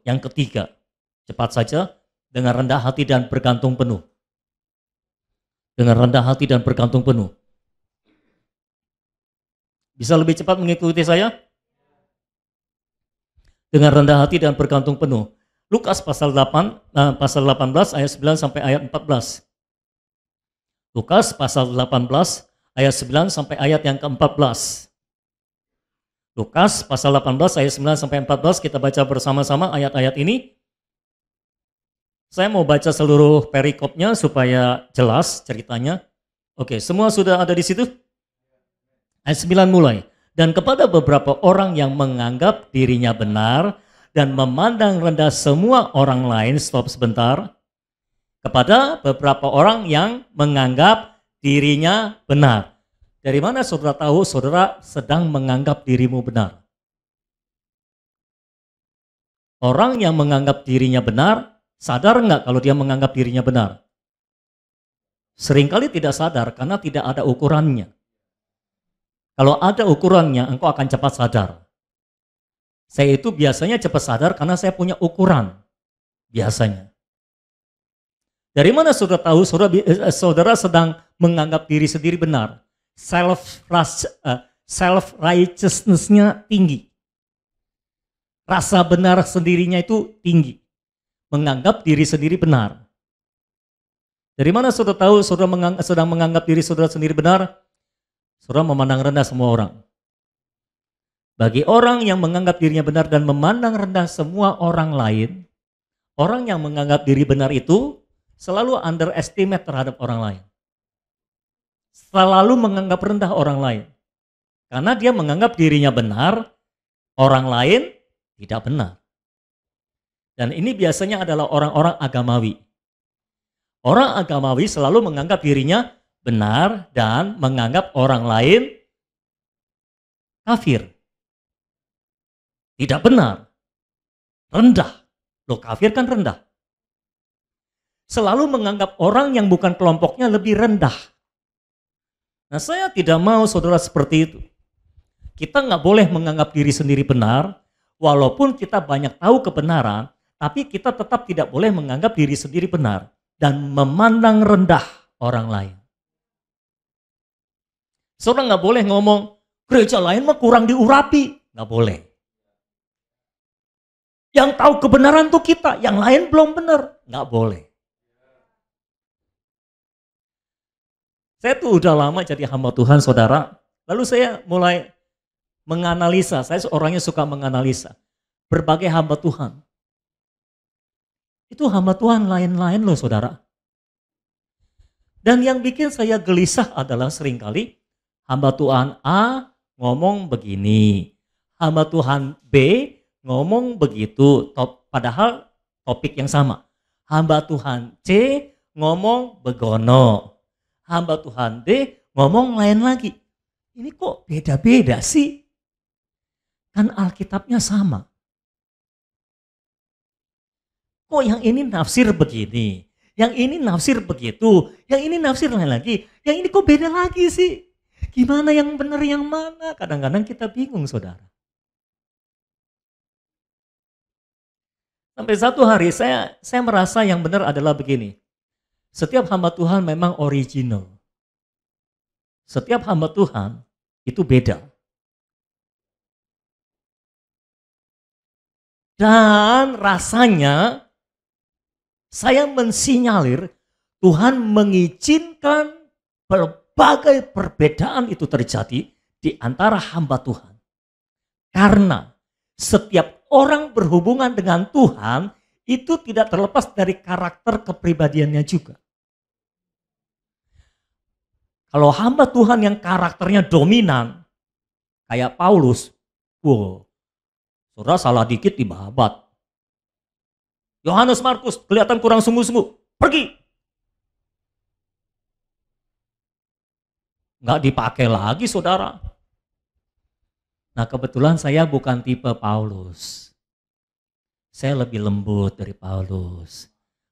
Yang ketiga, cepat saja, dengan rendah hati dan bergantung penuh. Dengan rendah hati dan bergantung penuh. Bisa lebih cepat mengikuti saya? Dengan rendah hati dan bergantung penuh. Lukas pasal 18 ayat 9 sampai ayat 14. Lukas pasal 18 ayat 9 sampai ayat yang ke-14. Lukas pasal 18 ayat 9 sampai 14, kita baca bersama-sama ayat-ayat ini. Saya mau baca seluruh perikopnya supaya jelas ceritanya. Oke, semua sudah ada di situ? Ayat 9 mulai. Dan kepada beberapa orang yang menganggap dirinya benar dan memandang rendah semua orang lain, stop sebentar. Kepada beberapa orang yang menganggap dirinya benar. Dari mana saudara tahu saudara sedang menganggap dirimu benar? Orang yang menganggap dirinya benar, sadar nggak kalau dia menganggap dirinya benar? Seringkali tidak sadar karena tidak ada ukurannya. Kalau ada ukurannya, engkau akan cepat sadar. Saya itu biasanya cepat sadar karena saya punya ukuran. Biasanya. Dari mana saudara tahu saudara sedang menganggap diri sendiri benar? Self-righteousness-nya tinggi. Rasa benar sendirinya itu tinggi. Menganggap diri sendiri benar. Dari mana saudara tahu saudara sedang menganggap diri saudara sendiri benar? Saudara memandang rendah semua orang. Bagi orang yang menganggap dirinya benar dan memandang rendah semua orang lain, orang yang menganggap diri benar itu selalu underestimate terhadap orang lain. Selalu menganggap rendah orang lain. Karena dia menganggap dirinya benar, orang lain tidak benar. Dan ini biasanya adalah orang-orang agamawi. Orang agamawi selalu menganggap dirinya benar dan menganggap orang lain kafir. Tidak benar. Rendah. Loh, kafir kan rendah. Selalu menganggap orang yang bukan kelompoknya lebih rendah. Nah, saya tidak mau saudara seperti itu. Kita nggak boleh menganggap diri sendiri benar, walaupun kita banyak tahu kebenaran, tapi kita tetap tidak boleh menganggap diri sendiri benar dan memandang rendah orang lain. Saudara nggak boleh ngomong, gereja lain mah kurang diurapi. Nggak boleh. Yang tahu kebenaran tuh kita, yang lain belum benar. Nggak boleh. Saya tuh udah lama jadi hamba Tuhan, saudara. Lalu saya mulai menganalisa, saya orangnya suka menganalisa. Berbagai hamba Tuhan. Itu hamba Tuhan lain-lain loh, saudara. Dan yang bikin saya gelisah adalah seringkali hamba Tuhan A ngomong begini. Hamba Tuhan B ngomong begitu, padahal topik yang sama. Hamba Tuhan C ngomong begono. Hamba Tuhan D ngomong lain lagi. Ini kok beda-beda sih? Kan Alkitabnya sama. Kok yang ini nafsir begini, yang ini nafsir begitu, yang ini nafsir lain lagi, yang ini kok beda lagi sih? Gimana yang benar yang mana? Kadang-kadang kita bingung, saudara. Sampai satu hari saya merasa yang benar adalah begini. Setiap hamba Tuhan memang original. Setiap hamba Tuhan itu beda. Dan rasanya saya mensinyalir Tuhan mengizinkan berbagai perbedaan itu terjadi di antara hamba Tuhan. Karena setiap orang berhubungan dengan Tuhan itu tidak terlepas dari karakter kepribadiannya juga. Kalau hamba Tuhan yang karakternya dominan, kayak Paulus, saudara salah dikit dibabat. Yohanes Markus kelihatan kurang sungguh-sungguh, pergi. Nggak dipakai lagi, saudara. Nah, kebetulan saya bukan tipe Paulus. Saya lebih lembut dari Paulus.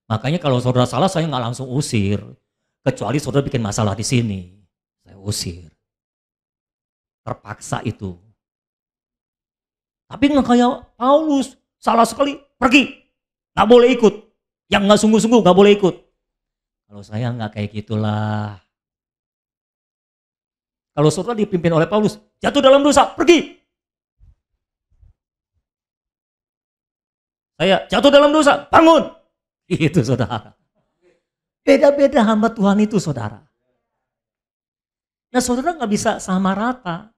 Makanya kalau saudara salah, saya nggak langsung usir. Kecuali saudara bikin masalah di sini. Saya usir. Terpaksa itu. Tapi nggak kayak Paulus. Salah sekali, pergi. Nggak boleh ikut. Yang nggak sungguh-sungguh nggak boleh ikut. Kalau saya nggak kayak gitulah. Kalau saudara dipimpin oleh Paulus, jatuh dalam dosa, pergi. Saya jatuh dalam dosa, bangun. Itu saudara. Beda-beda hamba Tuhan itu saudara. Nah saudara nggak bisa sama rata.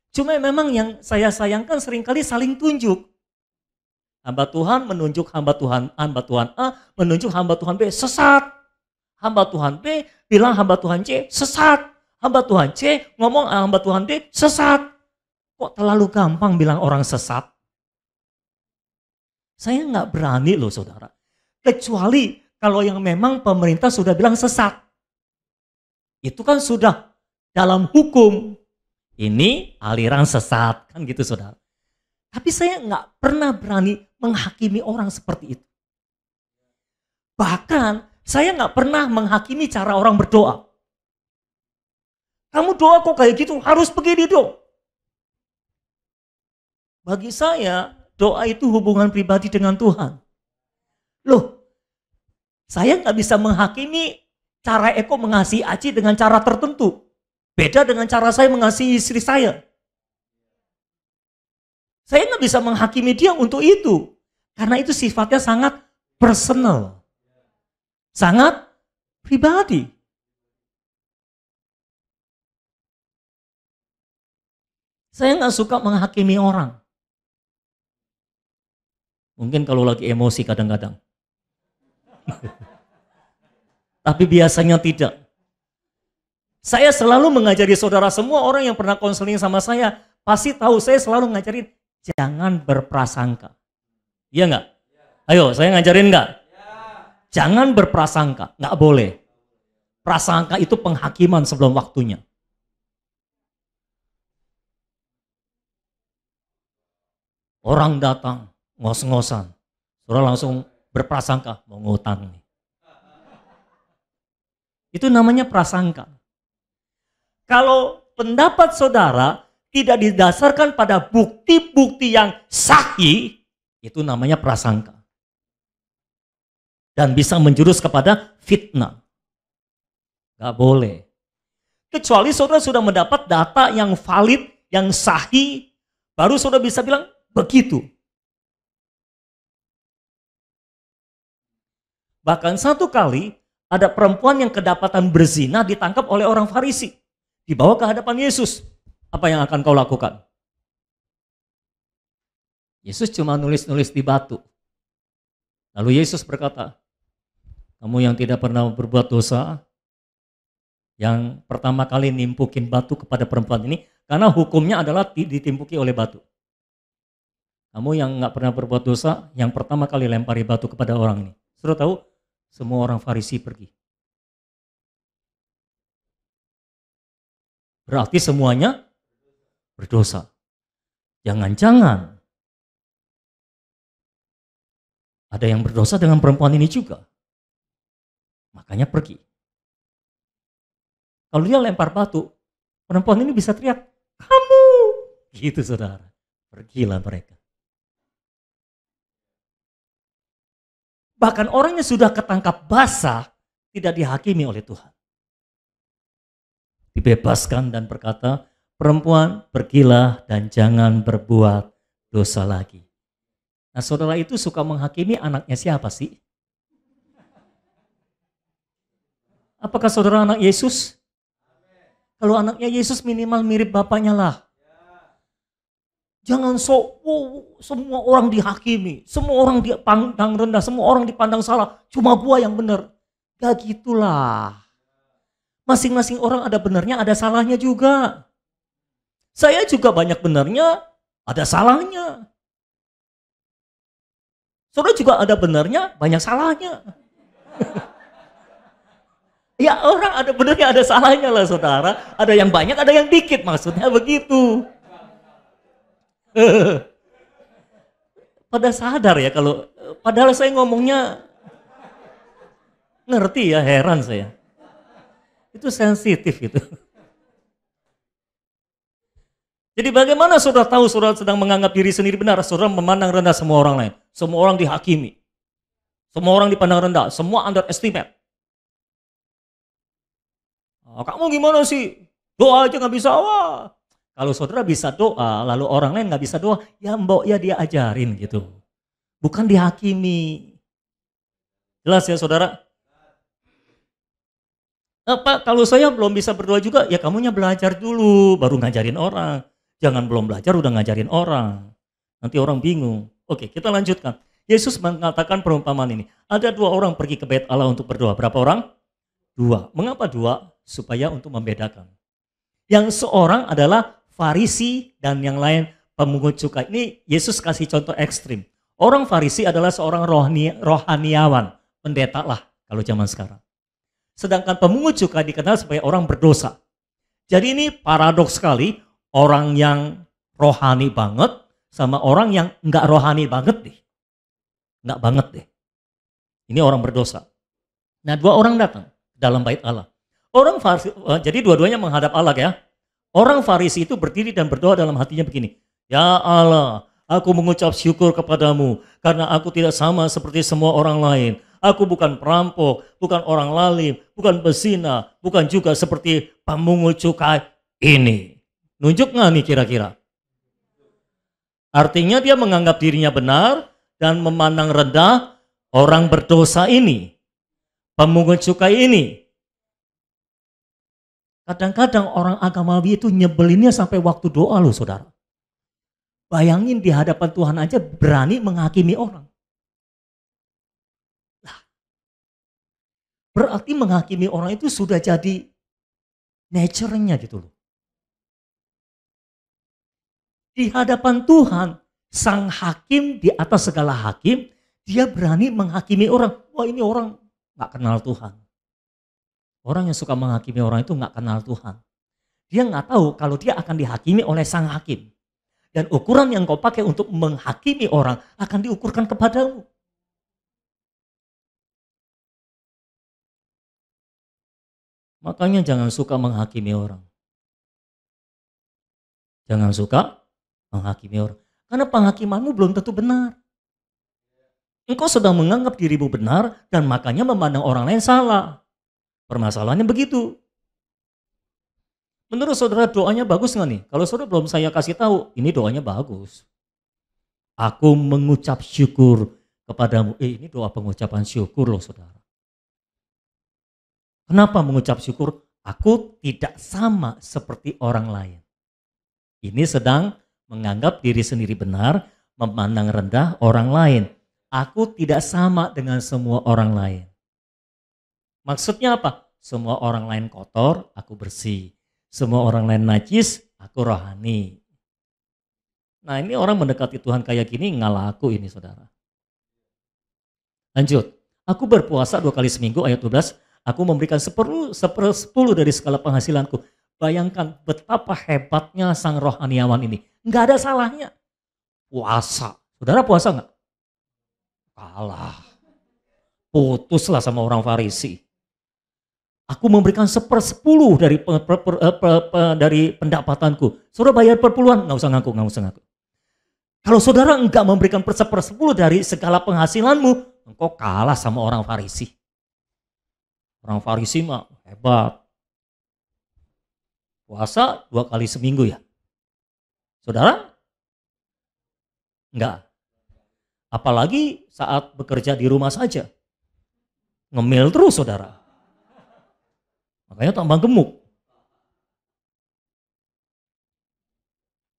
Cuma memang yang saya sayangkan seringkali saling tunjuk. Hamba Tuhan menunjuk hamba Tuhan A, menunjuk hamba Tuhan B, sesat. Hamba Tuhan B bilang hamba Tuhan C, sesat. Hamba Tuhan C ngomong hamba Tuhan D, sesat. Kok terlalu gampang bilang orang sesat? Saya nggak berani loh saudara. Kecuali kalau yang memang pemerintah sudah bilang sesat. Itu kan sudah dalam hukum. Ini aliran sesat, kan gitu saudara. Tapi saya nggak pernah berani menghakimi orang seperti itu. Bahkan saya nggak pernah menghakimi cara orang berdoa. Kamu doa kok kayak gitu, harus begini dong. Bagi saya, doa itu hubungan pribadi dengan Tuhan. Loh, saya nggak bisa menghakimi cara Eko mengasihi Aci dengan cara tertentu. Beda dengan cara saya mengasihi istri saya. Saya nggak bisa menghakimi dia untuk itu. Karena itu sifatnya sangat personal. Sangat pribadi. Saya nggak suka menghakimi orang. Mungkin kalau lagi emosi kadang-kadang. Tapi biasanya tidak. Saya selalu mengajari saudara semua orang yang pernah konseling sama saya, pasti tahu saya selalu ngajarin, jangan berprasangka. Iya nggak? Ayo, saya ngajarin nggak? Jangan berprasangka, nggak boleh. Prasangka itu penghakiman sebelum waktunya. Orang datang, ngos-ngosan. Saudara langsung berprasangka, mau ngutang nih. Itu namanya prasangka. Kalau pendapat saudara tidak didasarkan pada bukti-bukti yang sahih, itu namanya prasangka. Dan bisa menjurus kepada fitnah. Gak boleh. Kecuali saudara sudah mendapat data yang valid, yang sahih, baru saudara bisa bilang, begitu. Bahkan satu kali ada perempuan yang kedapatan berzina ditangkap oleh orang Farisi. Dibawa ke hadapan Yesus. Apa yang akan kau lakukan? Yesus cuma nulis-nulis di batu. Lalu Yesus berkata, kamu yang tidak pernah berbuat dosa, yang pertama kali nimpukin batu kepada perempuan ini, karena hukumnya adalah ditimpuki oleh batu. Kamu yang nggak pernah berbuat dosa, yang pertama kali lempari batu kepada orang ini. Saudara tahu, semua orang Farisi pergi. Berarti semuanya berdosa. Jangan-jangan ada yang berdosa dengan perempuan ini juga. Makanya pergi. Kalau dia lempar batu, perempuan ini bisa teriak, kamu! Gitu saudara. Pergilah mereka. Bahkan orang yang sudah ketangkap basah tidak dihakimi oleh Tuhan. Dibebaskan dan berkata, perempuan pergilah dan jangan berbuat dosa lagi. Nah saudara itu suka menghakimi anaknya siapa sih? Apakah saudara anak Yesus? Kalau anaknya Yesus minimal mirip bapaknya lah. Jangan semua orang dihakimi, semua orang dipandang rendah, semua orang dipandang salah, cuma gua yang benar. Gak gitulah. Masing-masing orang ada benarnya, ada salahnya juga. Saya juga banyak benarnya, ada salahnya. Saudara juga ada benarnya, banyak salahnya. Ya orang ada benarnya, ada salahnya lah saudara. Ada yang banyak, ada yang dikit, maksudnya begitu. Pada sadar ya kalau, padahal saya ngomongnya ngerti ya, heran saya. Itu sensitif gitu. Jadi bagaimana saudara tahu saudara sedang menganggap diri sendiri benar? Saudara memandang rendah semua orang lain. Semua orang dihakimi. Semua orang dipandang rendah. Semua underestimate. Kamu gimana sih? Doa aja nggak bisa. Wah. Kalau saudara bisa doa, lalu orang lain nggak bisa doa, ya mbok ya dia ajarin gitu. Bukan dihakimi. Jelas ya saudara? Pak, kalau saya belum bisa berdoa juga, ya kamunya belajar dulu, baru ngajarin orang. Jangan belum belajar udah ngajarin orang. Nanti orang bingung. Oke, kita lanjutkan. Yesus mengatakan perumpamaan ini. Ada 2 orang pergi ke bait Allah untuk berdoa. Berapa orang? 2. Mengapa 2? Supaya untuk membedakan. Yang seorang adalah Farisi dan yang lain pemungut cukai. Ini Yesus kasih contoh ekstrim. Orang Farisi adalah seorang rohaniawan. Pendeta lah kalau zaman sekarang. Sedangkan pemungut cukai dikenal sebagai orang berdosa. Jadi ini paradoks sekali. Orang yang rohani banget sama orang yang enggak rohani banget deh. Enggak banget deh. Ini orang berdosa. Nah 2 orang datang dalam bait Allah. Orang Farisi, jadi dua-duanya menghadap Allah ya. Orang Farisi itu berdiri dan berdoa dalam hatinya begini. Ya Allah, aku mengucap syukur kepadamu karena aku tidak sama seperti semua orang lain. Aku bukan perampok, bukan orang lalim, bukan pezina, bukan juga seperti pemungut cukai ini. Nunjuk nggak nih kira-kira? Artinya dia menganggap dirinya benar dan memandang rendah orang berdosa ini. Pemungut cukai ini. Kadang-kadang orang agamawi itu nyebelinnya sampai waktu doa loh saudara. Bayangin di hadapan Tuhan aja berani menghakimi orang. Nah, berarti menghakimi orang itu sudah jadi nature-nya gitu loh. Di hadapan Tuhan, sang hakim di atas segala hakim, dia berani menghakimi orang. Wah ini orang gak kenal Tuhan. Orang yang suka menghakimi orang itu gak kenal Tuhan. Dia gak tahu kalau dia akan dihakimi oleh sang hakim. Dan ukuran yang kau pakai untuk menghakimi orang akan diukurkan kepadamu. Makanya jangan suka menghakimi orang. Jangan suka menghakimi orang. Karena penghakimanmu belum tentu benar. Engkau sedang menganggap dirimu benar dan makanya memandang orang lain salah. Permasalahannya begitu. Menurut saudara doanya bagus nggak nih? Kalau saudara belum saya kasih tahu, ini doanya bagus. Aku mengucap syukur kepadamu. Ini doa pengucapan syukur loh saudara. Kenapa mengucap syukur? Aku tidak sama seperti orang lain. Ini sedang menganggap diri sendiri benar, memandang rendah orang lain. Aku tidak sama dengan semua orang lain. Maksudnya apa? Semua orang lain kotor, aku bersih. Semua orang lain najis, aku rohani. Nah ini orang mendekati Tuhan kayak gini, ngalah aku ini saudara. Lanjut. Aku berpuasa 2 kali seminggu, ayat 12. Aku memberikan 10 dari segala penghasilanku. Bayangkan betapa hebatnya sang rohaniawan ini. Nggak ada salahnya. Puasa. Saudara puasa nggak? Kalah. Putuslah sama orang Farisi. Aku memberikan 1/10 dari pendapatanku. Saudara bayar perpuluhan, nggak usah ngaku. Kalau saudara enggak memberikan 1/10 dari segala penghasilanmu, engkau kalah sama orang Farisi. Orang Farisi mah hebat. Puasa 2 kali seminggu ya. Saudara? Enggak. Apalagi saat bekerja di rumah saja. Ngemil terus saudara. Makanya tambah gemuk.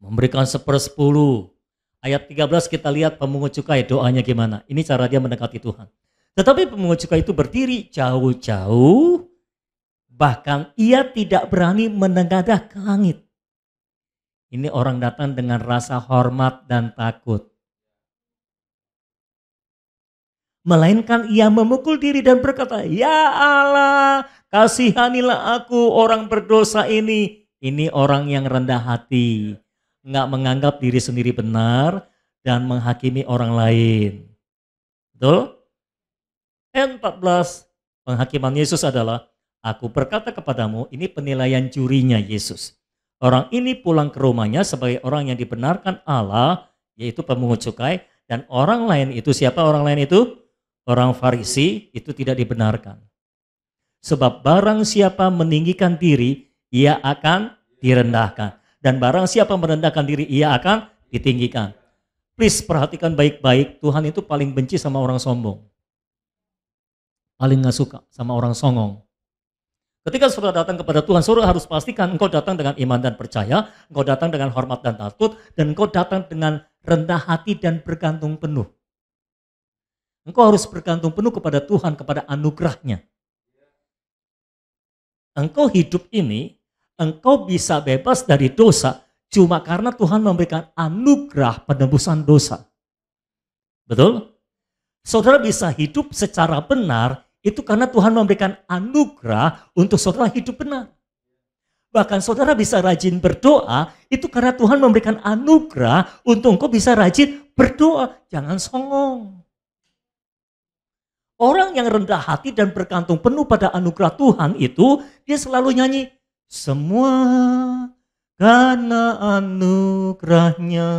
Memberikan 1/10. Ayat 13 kita lihat pemungut cukai doanya gimana. Ini cara dia mendekati Tuhan. Tetapi pemungut cukai itu berdiri jauh-jauh. Bahkan ia tidak berani menengadah ke langit. Ini orang datang dengan rasa hormat dan takut. Melainkan ia memukul diri dan berkata, ya Allah, kasihanilah aku orang berdosa ini. Ini orang yang rendah hati. Nggak menganggap diri sendiri benar dan menghakimi orang lain. Betul? Ayat 14, penghakiman Yesus adalah, aku berkata kepadamu, ini penilaian jurinya Yesus. Orang ini pulang ke rumahnya sebagai orang yang dibenarkan Allah, yaitu pemungut cukai, dan orang lain itu, siapa orang lain itu? Orang Farisi itu tidak dibenarkan. Sebab barang siapa meninggikan diri, ia akan direndahkan. Dan barang siapa merendahkan diri, ia akan ditinggikan. Please perhatikan baik-baik, Tuhan itu paling benci sama orang sombong. Paling gak suka sama orang songong. Ketika saudara datang kepada Tuhan, saudara harus pastikan engkau datang dengan iman dan percaya, engkau datang dengan hormat dan takut, dan engkau datang dengan rendah hati dan bergantung penuh. Engkau harus bergantung penuh kepada Tuhan, kepada anugerahnya. Engkau hidup ini, engkau bisa bebas dari dosa, cuma karena Tuhan memberikan anugerah penebusan dosa. Betul? Saudara bisa hidup secara benar, itu karena Tuhan memberikan anugerah untuk saudara hidup benar. Bahkan saudara bisa rajin berdoa, itu karena Tuhan memberikan anugerah untuk engkau bisa rajin berdoa. Jangan songong. Orang yang rendah hati dan bergantung penuh pada anugerah Tuhan itu, dia selalu nyanyi, semua karena anugerahnya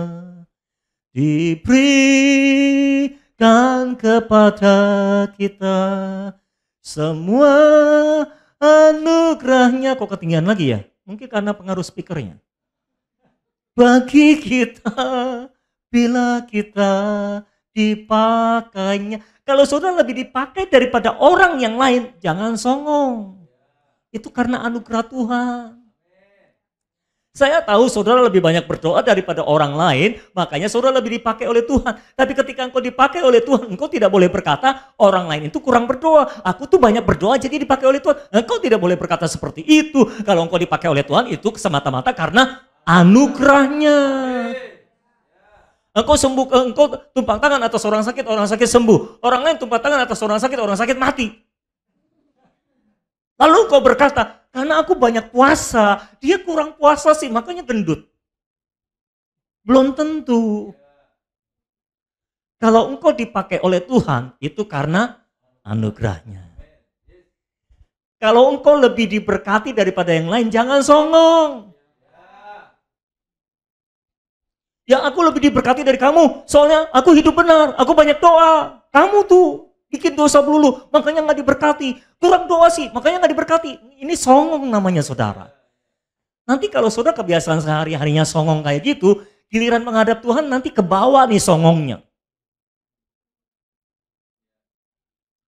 diberikan kepada kita. Semua anugerahnya, kok ketinggian lagi ya? Mungkin karena pengaruh speakernya. Bagi kita, bila kita dipakainya. Kalau saudara lebih dipakai daripada orang yang lain, jangan songong. Itu karena anugerah Tuhan. Saya tahu saudara lebih banyak berdoa daripada orang lain, makanya saudara lebih dipakai oleh Tuhan. Tapi ketika engkau dipakai oleh Tuhan, engkau tidak boleh berkata orang lain itu kurang berdoa. Aku tuh banyak berdoa jadi dipakai oleh Tuhan. Engkau tidak boleh berkata seperti itu. Kalau engkau dipakai oleh Tuhan, itu semata-mata karena anugerahnya. Engkau sembuh, engkau tumpang tangan atas orang sakit sembuh. Orang lain tumpang tangan atas orang sakit mati. Lalu engkau berkata, karena aku banyak puasa, dia kurang puasa sih, makanya gendut. Belum tentu. Kalau engkau dipakai oleh Tuhan, itu karena anugerahnya. Kalau engkau lebih diberkati daripada yang lain, jangan songong. Ya aku lebih diberkati dari kamu, soalnya aku hidup benar, aku banyak doa. Kamu tuh bikin dosa melulu, makanya gak diberkati. Kurang doa sih, makanya gak diberkati. Ini songong namanya saudara. Nanti kalau saudara kebiasaan sehari-harinya songong kayak gitu, giliran menghadap Tuhan nanti kebawa nih songongnya.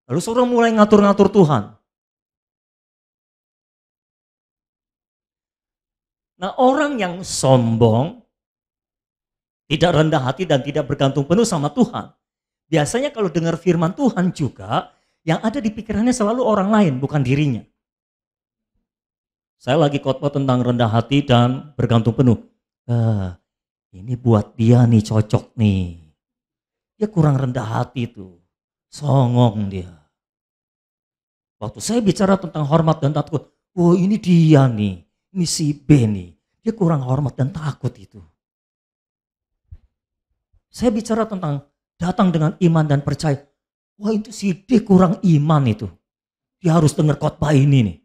Lalu saudara mulai ngatur-ngatur Tuhan. Nah orang yang sombong, tidak rendah hati dan tidak bergantung penuh sama Tuhan. Biasanya kalau dengar firman Tuhan juga, yang ada di pikirannya selalu orang lain, bukan dirinya. Saya lagi khotbah tentang rendah hati dan bergantung penuh. Ini buat dia nih, cocok nih. Dia kurang rendah hati tuh, songong dia. Waktu saya bicara tentang hormat dan takut, ini dia nih, ini si B nih. Dia kurang hormat dan takut itu. Saya bicara tentang datang dengan iman dan percaya. Wah itu si D kurang iman itu. Dia harus dengar khotbah ini nih.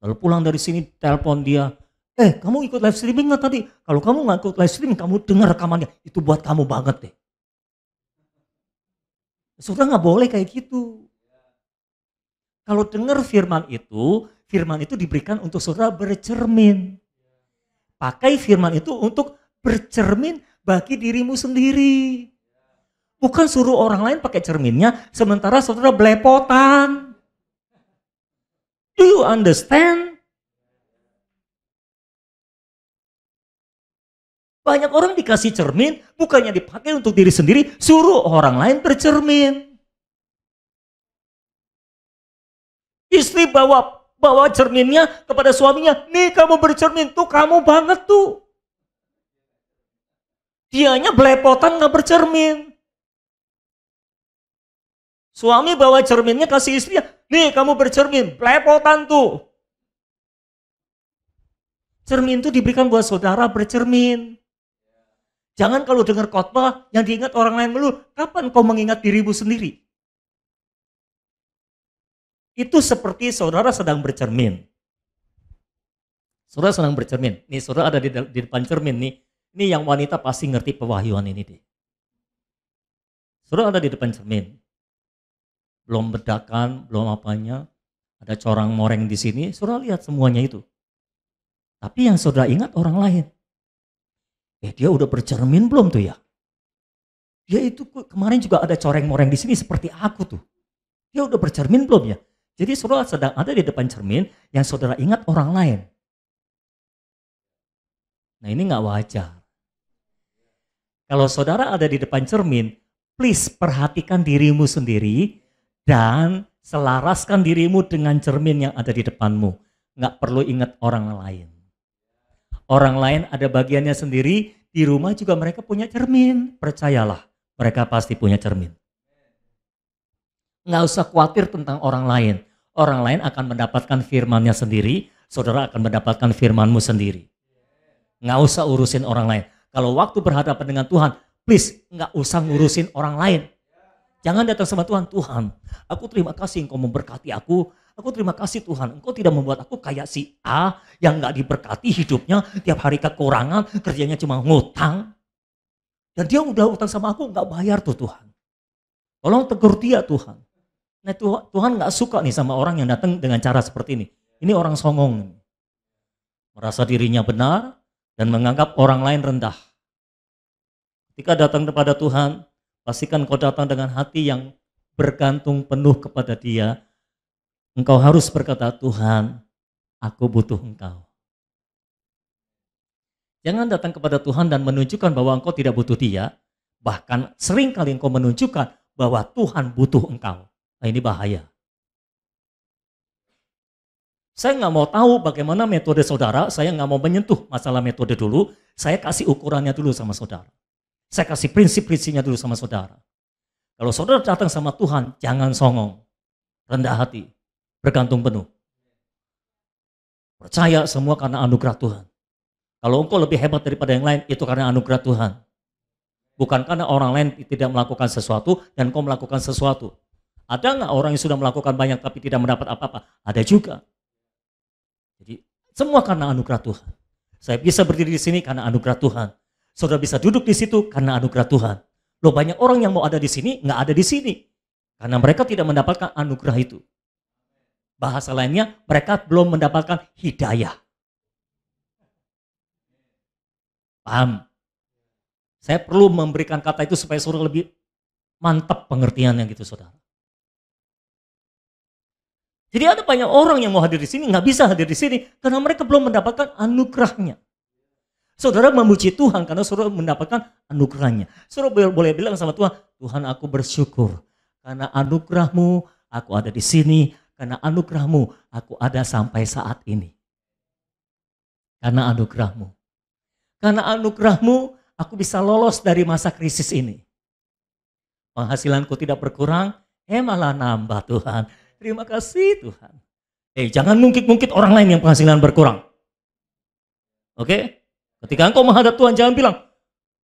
Lalu pulang dari sini telepon dia. Kamu ikut live streaming gak tadi? Kalau kamu gak ikut live streaming, kamu dengar rekamannya. Itu buat kamu banget deh. Saudara gak boleh kayak gitu. Kalau dengar firman itu diberikan untuk saudara bercermin. Pakai firman itu untuk bercermin bagi dirimu sendiri. Bukan suruh orang lain pakai cerminnya, sementara saudara belepotan. Do you understand? Banyak orang dikasih cermin, bukannya dipakai untuk diri sendiri, suruh orang lain bercermin. Istri bawa cerminnya kepada suaminya, nih kamu bercermin, tuh kamu banget tuh. Dianya belepotan gak bercermin. Suami bawa cerminnya kasih istrinya, nih kamu bercermin, belepotan tuh. Cermin itu diberikan buat saudara bercermin. Jangan kalau dengar khotbah yang diingat orang lain melulu, kapan kau mengingat dirimu sendiri? Itu seperti saudara sedang bercermin. Saudara sedang bercermin. Nih saudara ada di depan cermin nih. Ini yang wanita pasti ngerti pewahyuan ini deh. Saudara ada di depan cermin. Belum bedakan, belum apanya. Ada corang moreng di sini. Saudara lihat semuanya itu. Tapi yang saudara ingat orang lain. Dia udah bercermin belum tuh ya? Dia itu kemarin juga ada coreng-moreng di sini seperti aku tuh. Dia udah bercermin belum ya? Jadi saudara sedang ada di depan cermin yang saudara ingat orang lain. Nah ini nggak wajar. Kalau saudara ada di depan cermin, please perhatikan dirimu sendiri dan selaraskan dirimu dengan cermin yang ada di depanmu. Nggak perlu ingat orang lain. Orang lain ada bagiannya sendiri, di rumah juga mereka punya cermin. Percayalah, mereka pasti punya cermin. Nggak usah khawatir tentang orang lain. Orang lain akan mendapatkan firman-Nya sendiri, saudara akan mendapatkan firman-mu sendiri. Nggak usah urusin orang lain. Kalau waktu berhadapan dengan Tuhan, please nggak usah ngurusin orang lain. Jangan datang sama Tuhan, Tuhan, aku terima kasih Engkau memberkati aku. Aku terima kasih Tuhan, Engkau tidak membuat aku kayak si A yang nggak diberkati hidupnya, tiap hari kekurangan, kerjanya cuma ngutang. Dan dia udah utang sama aku, nggak bayar tuh Tuhan. Tolong tegur dia Tuhan. Nah Tuhan nggak suka nih sama orang yang datang dengan cara seperti ini. Ini orang songong. Merasa dirinya benar dan menganggap orang lain rendah. Ketika datang kepada Tuhan, pastikan kau datang dengan hati yang bergantung penuh kepada Dia. Engkau harus berkata, Tuhan, aku butuh Engkau. Jangan datang kepada Tuhan dan menunjukkan bahwa engkau tidak butuh Dia. Bahkan sering kali engkau menunjukkan bahwa Tuhan butuh engkau. Nah ini bahaya. Saya nggak mau tahu bagaimana metode saudara, saya nggak mau menyentuh masalah metode dulu. Saya kasih ukurannya dulu sama saudara. Saya kasih prinsip-prinsipnya dulu sama saudara. Kalau saudara datang sama Tuhan, jangan songong, rendah hati, bergantung penuh. Percaya semua karena anugerah Tuhan. Kalau engkau lebih hebat daripada yang lain, itu karena anugerah Tuhan. Bukan karena orang lain tidak melakukan sesuatu dan engkau melakukan sesuatu. Ada nggak orang yang sudah melakukan banyak tapi tidak mendapat apa-apa? Ada juga. Jadi semua karena anugerah Tuhan. Saya bisa berdiri di sini karena anugerah Tuhan. Saudara bisa duduk di situ karena anugerah Tuhan. Loh banyak orang yang mau ada di sini, nggak ada di sini. Karena mereka tidak mendapatkan anugerah itu. Bahasa lainnya, mereka belum mendapatkan hidayah. Paham? Saya perlu memberikan kata itu supaya saudara lebih mantap pengertiannya gitu saudara. Jadi ada banyak orang yang mau hadir di sini, nggak bisa hadir di sini karena mereka belum mendapatkan anugerahnya. Saudara memuji Tuhan karena saudara mendapatkan anugerahnya. Saudara boleh bilang sama Tuhan, Tuhan aku bersyukur karena anugerahmu aku ada di sini, karena anugerahmu aku ada sampai saat ini. Karena anugerahmu. Karena anugerahmu aku bisa lolos dari masa krisis ini. Penghasilanku tidak berkurang, malah nambah Tuhan. Terima kasih Tuhan. Jangan ngungkit-ngungkit orang lain yang penghasilan berkurang. Oke? Ketika engkau menghadap Tuhan, jangan bilang,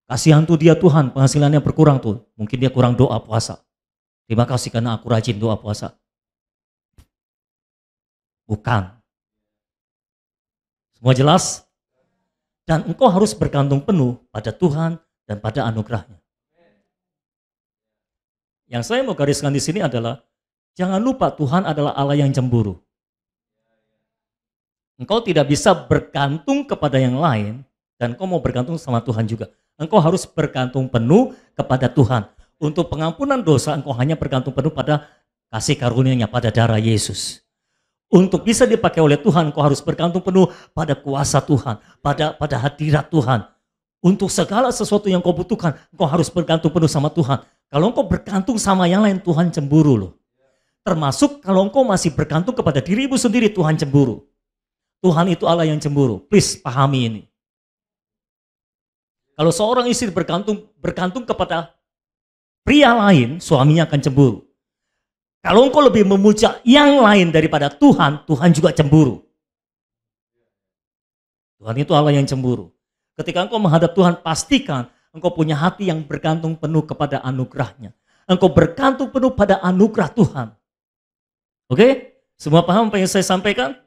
kasihan tuh dia Tuhan, penghasilannya berkurang tuh. Mungkin dia kurang doa puasa. Terima kasih karena aku rajin doa puasa. Bukan. Semua jelas? Dan engkau harus bergantung penuh pada Tuhan dan pada anugerahnya. Yang saya mau gariskan di sini adalah, jangan lupa Tuhan adalah Allah yang cemburu. Engkau tidak bisa bergantung kepada yang lain, dan engkau mau bergantung sama Tuhan juga. Engkau harus bergantung penuh kepada Tuhan. Untuk pengampunan dosa, engkau hanya bergantung penuh pada kasih karunia-Nya, pada darah Yesus. Untuk bisa dipakai oleh Tuhan, engkau harus bergantung penuh pada kuasa Tuhan, pada hadirat Tuhan. Untuk segala sesuatu yang kau butuhkan, engkau harus bergantung penuh sama Tuhan. Kalau engkau bergantung sama yang lain, Tuhan cemburu loh. Termasuk kalau engkau masih bergantung kepada dirimu sendiri, Tuhan cemburu. Tuhan itu Allah yang cemburu. Please pahami ini. Kalau seorang istri bergantung kepada pria lain, suaminya akan cemburu. Kalau engkau lebih memuja yang lain daripada Tuhan, Tuhan juga cemburu. Tuhan itu Allah yang cemburu. Ketika engkau menghadap Tuhan, pastikan engkau punya hati yang bergantung penuh kepada anugerahnya. Engkau bergantung penuh pada anugerah Tuhan. Oke? Semua paham apa yang saya sampaikan?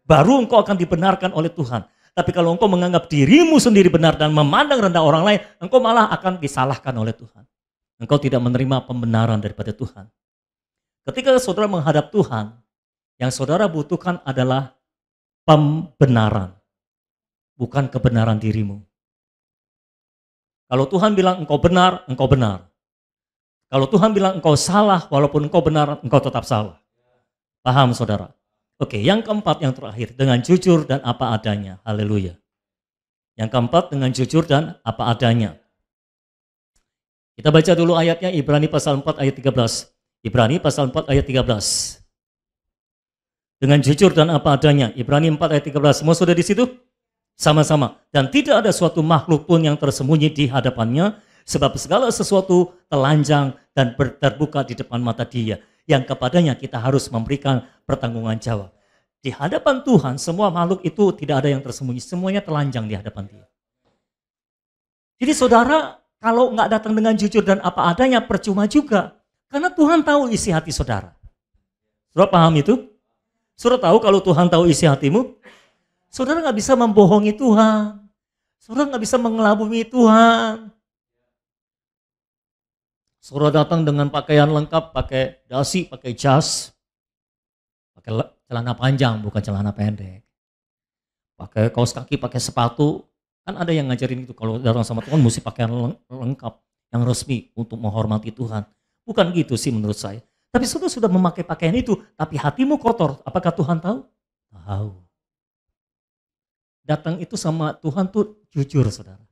baru engkau akan dibenarkan oleh Tuhan. Tapi kalau engkau menganggap dirimu sendiri benar dan memandang rendah orang lain, engkau malah akan disalahkan oleh Tuhan. Engkau tidak menerima pembenaran daripada Tuhan. Ketika saudara menghadap Tuhan, yang saudara butuhkan adalah pembenaran, bukan kebenaran dirimu. Kalau Tuhan bilang engkau benar, engkau benar. Kalau Tuhan bilang engkau salah, walaupun engkau benar, engkau tetap salah. Paham saudara? Oke, yang keempat, yang terakhir, dengan jujur dan apa adanya. Haleluya. Yang keempat, dengan jujur dan apa adanya. Kita baca dulu ayatnya, Ibrani pasal 4 ayat 13. Ibrani pasal 4 ayat 13. Dengan jujur dan apa adanya. Ibrani 4 ayat 13. Semua sudah di situ? Sama-sama. Dan tidak ada suatu makhluk pun yang tersembunyi di hadapannya, sebab segala sesuatu telanjang dan terbuka di depan mata Dia, yang kepadanya kita harus memberikan pertanggungan jawab. Di hadapan Tuhan, semua makhluk itu tidak ada yang tersembunyi. Semuanya telanjang di hadapan Dia. Jadi saudara, kalau nggak datang dengan jujur dan apa adanya, percuma juga. Karena Tuhan tahu isi hati saudara. Saudara paham itu? Saudara tahu kalau Tuhan tahu isi hatimu? Saudara nggak bisa membohongi Tuhan. Saudara nggak bisa mengelabui Tuhan. Saudara datang dengan pakaian lengkap, pakai dasi, pakai jas, pakai celana panjang, bukan celana pendek. Pakai kaos kaki, pakai sepatu. Kan ada yang ngajarin itu, kalau datang sama Tuhan mesti pakaian lengkap, yang resmi untuk menghormati Tuhan. Bukan gitu sih menurut saya. Tapi saudara sudah memakai pakaian itu, tapi hatimu kotor. Apakah Tuhan tahu? Tahu. Datang itu sama Tuhan tuh jujur saudara.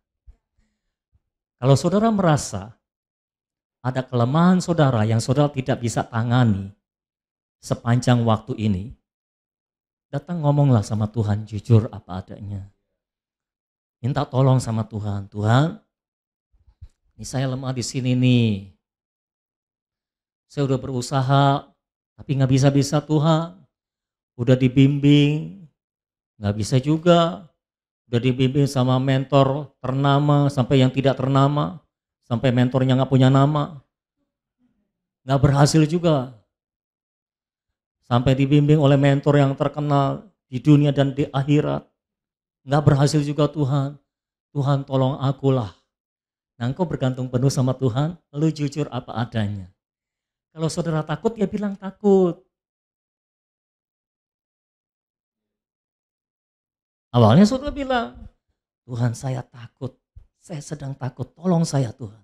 Kalau saudara merasa ada kelemahan saudara yang saudara tidak bisa tangani sepanjang waktu ini, datang ngomonglah sama Tuhan jujur apa adanya. Minta tolong sama Tuhan. Tuhan, ini saya lemah di sini nih. Saya udah berusaha, tapi nggak bisa-bisa Tuhan. Udah dibimbing, nggak bisa juga. Udah dibimbing sama mentor ternama sampai yang tidak ternama. Sampai mentornya nggak punya nama, nggak berhasil juga. Sampai dibimbing oleh mentor yang terkenal di dunia dan di akhirat, nggak berhasil juga Tuhan. Tuhan tolong akulah. Nah engkau bergantung penuh sama Tuhan, lu jujur apa adanya. Kalau saudara takut ya bilang takut. Awalnya saudara bilang, Tuhan saya takut. Saya sedang takut, tolong saya Tuhan.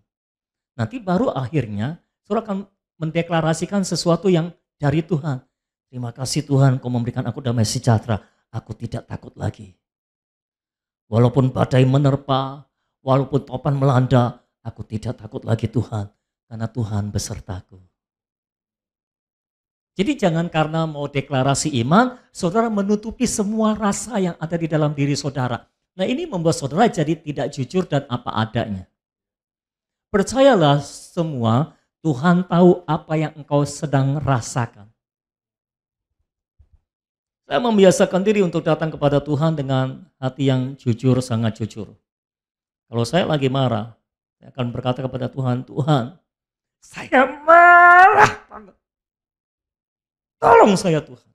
Nanti baru akhirnya saudara akan mendeklarasikan sesuatu yang dari Tuhan. Terima kasih Tuhan, Kau memberikan aku damai sejahtera. Aku tidak takut lagi. Walaupun badai menerpa, walaupun topan melanda, aku tidak takut lagi Tuhan. Karena Tuhan besertaku. Jadi jangan karena mau deklarasi iman, saudara menutupi semua rasa yang ada di dalam diri saudara. Nah ini membuat saudara jadi tidak jujur dan apa adanya. Percayalah semua, Tuhan tahu apa yang engkau sedang rasakan. Saya membiasakan diri untuk datang kepada Tuhan dengan hati yang jujur, sangat jujur. Kalau saya lagi marah, saya akan berkata kepada Tuhan, Tuhan, saya marah banget. Tolong saya Tuhan.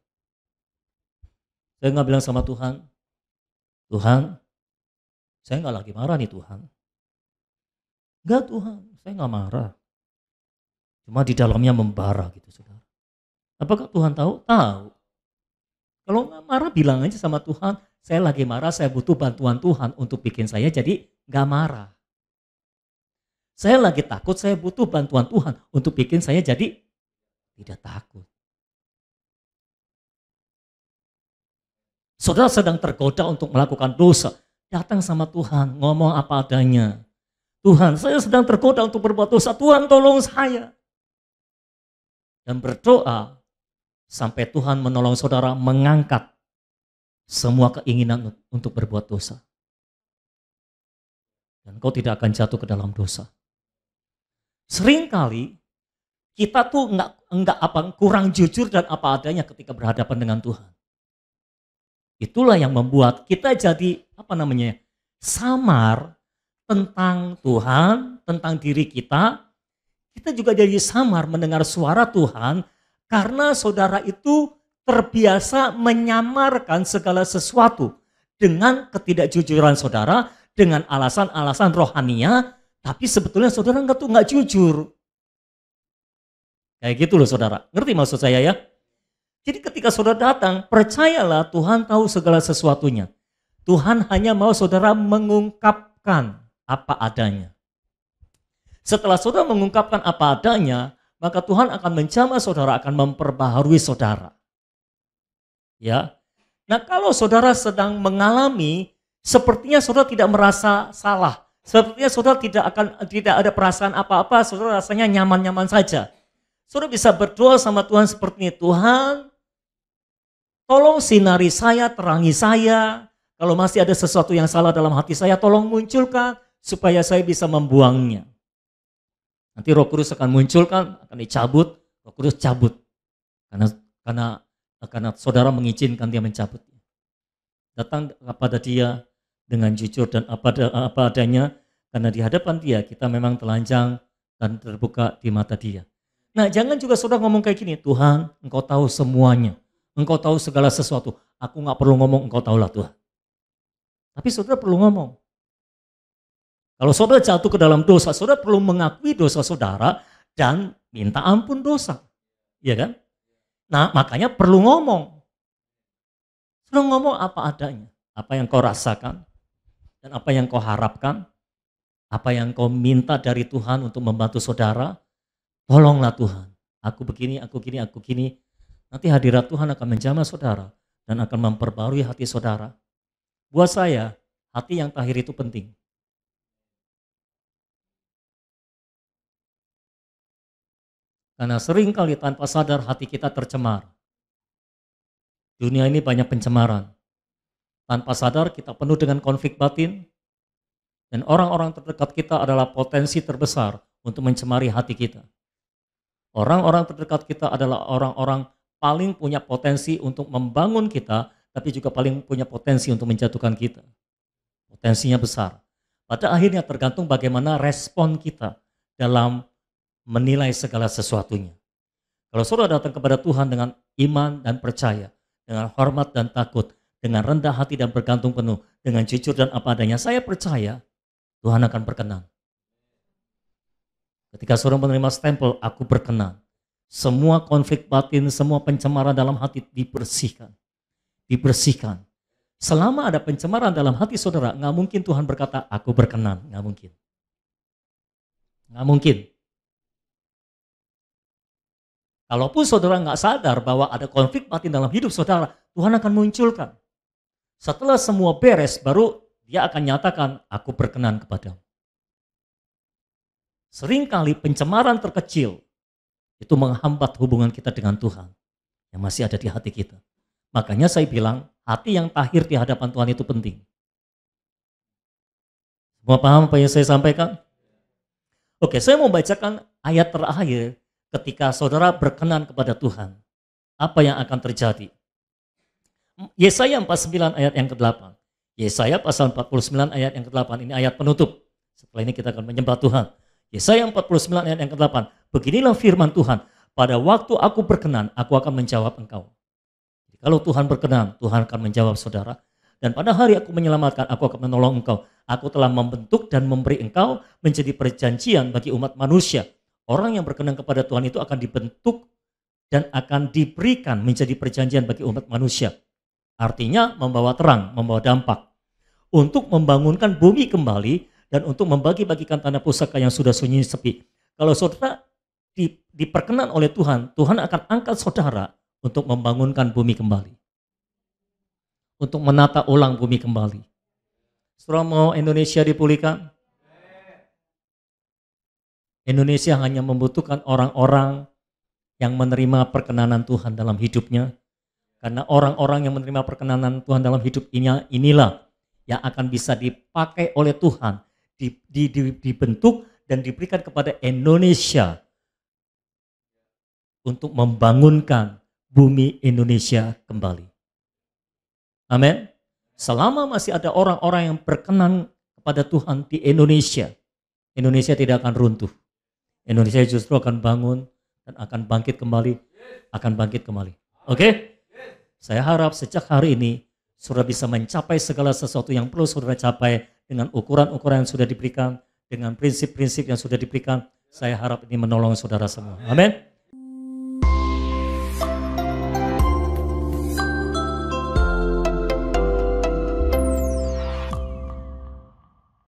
Saya nggak bilang sama Tuhan, Tuhan, saya nggak lagi marah nih Tuhan. Enggak Tuhan, saya nggak marah. Cuma di dalamnya membara gitu saudara. Apakah Tuhan tahu? Tahu. Kalau nggak marah bilang aja sama Tuhan, saya lagi marah, saya butuh bantuan Tuhan untuk bikin saya jadi nggak marah. Saya lagi takut, saya butuh bantuan Tuhan untuk bikin saya jadi tidak takut. Saudara sedang tergoda untuk melakukan dosa, datang sama Tuhan, ngomong apa adanya. Tuhan, saya sedang tergoda untuk berbuat dosa, Tuhan tolong saya. Dan berdoa sampai Tuhan menolong saudara mengangkat semua keinginan untuk berbuat dosa. Dan kau tidak akan jatuh ke dalam dosa. Seringkali kita tuh kurang jujur dan apa adanya ketika berhadapan dengan Tuhan. Itulah yang membuat kita jadi samar tentang Tuhan, tentang diri kita. Kita juga jadi samar mendengar suara Tuhan karena saudara itu terbiasa menyamarkan segala sesuatu dengan ketidakjujuran saudara, dengan alasan-alasan rohania, tapi sebetulnya saudara nggak jujur. Kayak gitu loh saudara, ngerti maksud saya ya? Jadi ketika saudara datang, percayalah Tuhan tahu segala sesuatunya. Tuhan hanya mau saudara mengungkapkan apa adanya. Setelah saudara mengungkapkan apa adanya, maka Tuhan akan menjamah saudara, akan memperbaharui saudara. Ya. Nah, kalau saudara sedang mengalami, sepertinya saudara tidak merasa salah. Sepertinya saudara tidak ada perasaan apa-apa, saudara rasanya nyaman-nyaman saja. Saudara bisa berdoa sama Tuhan seperti ini, Tuhan, tolong sinari saya, terangi saya. Kalau masih ada sesuatu yang salah dalam hati saya, tolong munculkan supaya saya bisa membuangnya. Nanti Roh Kudus akan munculkan, akan dicabut, Roh Kudus cabut. Karena saudara mengizinkan dia mencabut. Datang kepada dia dengan jujur dan apa adanya, karena di hadapan dia kita memang telanjang dan terbuka di mata dia. Nah, jangan juga saudara ngomong kayak gini, Tuhan, Engkau tahu semuanya. Engkau tahu segala sesuatu. Aku gak perlu ngomong, Engkau tahulah Tuhan. Tapi saudara perlu ngomong. Kalau saudara jatuh ke dalam dosa, saudara perlu mengakui dosa saudara dan minta ampun dosa. Iya kan? Nah, makanya perlu ngomong. Saudara ngomong apa adanya. Apa yang kau rasakan dan apa yang kau harapkan. Apa yang kau minta dari Tuhan untuk membantu saudara. Tolonglah Tuhan. Aku begini, aku gini, aku gini. Nanti hadirat Tuhan akan menjamah saudara dan akan memperbarui hati saudara. Buat saya, hati yang tahir itu penting. Karena sering kali tanpa sadar hati kita tercemar. Dunia ini banyak pencemaran. Tanpa sadar kita penuh dengan konflik batin. Dan orang-orang terdekat kita adalah potensi terbesar untuk mencemari hati kita. Orang-orang terdekat kita adalah orang-orang paling punya potensi untuk membangun kita, tapi juga paling punya potensi untuk menjatuhkan kita. Potensinya besar. Pada akhirnya tergantung bagaimana respon kita dalam menilai segala sesuatunya. Kalau saudara datang kepada Tuhan dengan iman dan percaya, dengan hormat dan takut, dengan rendah hati dan bergantung penuh, dengan jujur dan apa adanya, saya percaya Tuhan akan berkenan. Ketika saudara menerima stempel, aku berkenan. Semua konflik batin, semua pencemaran dalam hati dibersihkan. Dibersihkan. Selama ada pencemaran dalam hati saudara, nggak mungkin Tuhan berkata, aku berkenan. Nggak mungkin. Nggak mungkin. Kalaupun saudara nggak sadar bahwa ada konflik batin dalam hidup saudara, Tuhan akan munculkan. Setelah semua beres, baru dia akan nyatakan, aku berkenan kepadamu. Seringkali pencemaran terkecil itu menghambat hubungan kita dengan Tuhan yang masih ada di hati kita. Makanya saya bilang, hati yang tahir di hadapan Tuhan itu penting. Semua paham apa yang saya sampaikan? Oke, saya mau bacakan ayat terakhir ketika saudara berkenan kepada Tuhan. Apa yang akan terjadi? Yesaya 49 ayat yang ke-8. Yesaya pasal 49 ayat yang ke-8. Ini ayat penutup. Setelah ini kita akan menyembah Tuhan. Yesaya 49 ayat yang ke-8. Beginilah firman Tuhan. Pada waktu aku berkenan, aku akan menjawab engkau. Kalau Tuhan berkenan, Tuhan akan menjawab saudara. Dan pada hari aku menyelamatkan, aku akan menolong engkau. Aku telah membentuk dan memberi engkau menjadi perjanjian bagi umat manusia. Orang yang berkenan kepada Tuhan itu akan dibentuk dan akan diberikan menjadi perjanjian bagi umat manusia. Artinya membawa terang, membawa dampak. Untuk membangunkan bumi kembali dan untuk membagi-bagikan tanah pusaka yang sudah sunyi sepi. Kalau saudara diperkenan oleh Tuhan, Tuhan akan angkat saudara untuk membangunkan bumi kembali. Untuk menata ulang bumi kembali. Saudara mau Indonesia dipulihkan? Indonesia hanya membutuhkan orang-orang yang menerima perkenanan Tuhan dalam hidupnya. Karena orang-orang yang menerima perkenanan Tuhan dalam hidup inilah yang akan bisa dipakai oleh Tuhan, dibentuk dan diberikan kepada Indonesia untuk membangunkan bumi Indonesia kembali. Amin. Selama masih ada orang-orang yang berkenan kepada Tuhan di Indonesia, Indonesia tidak akan runtuh. Indonesia justru akan bangun dan akan bangkit kembali, Oke? Saya harap sejak hari ini saudara bisa mencapai segala sesuatu yang perlu saudara capai dengan ukuran-ukuran yang sudah diberikan, dengan prinsip-prinsip yang sudah diberikan. Saya harap ini menolong saudara semua. Amin.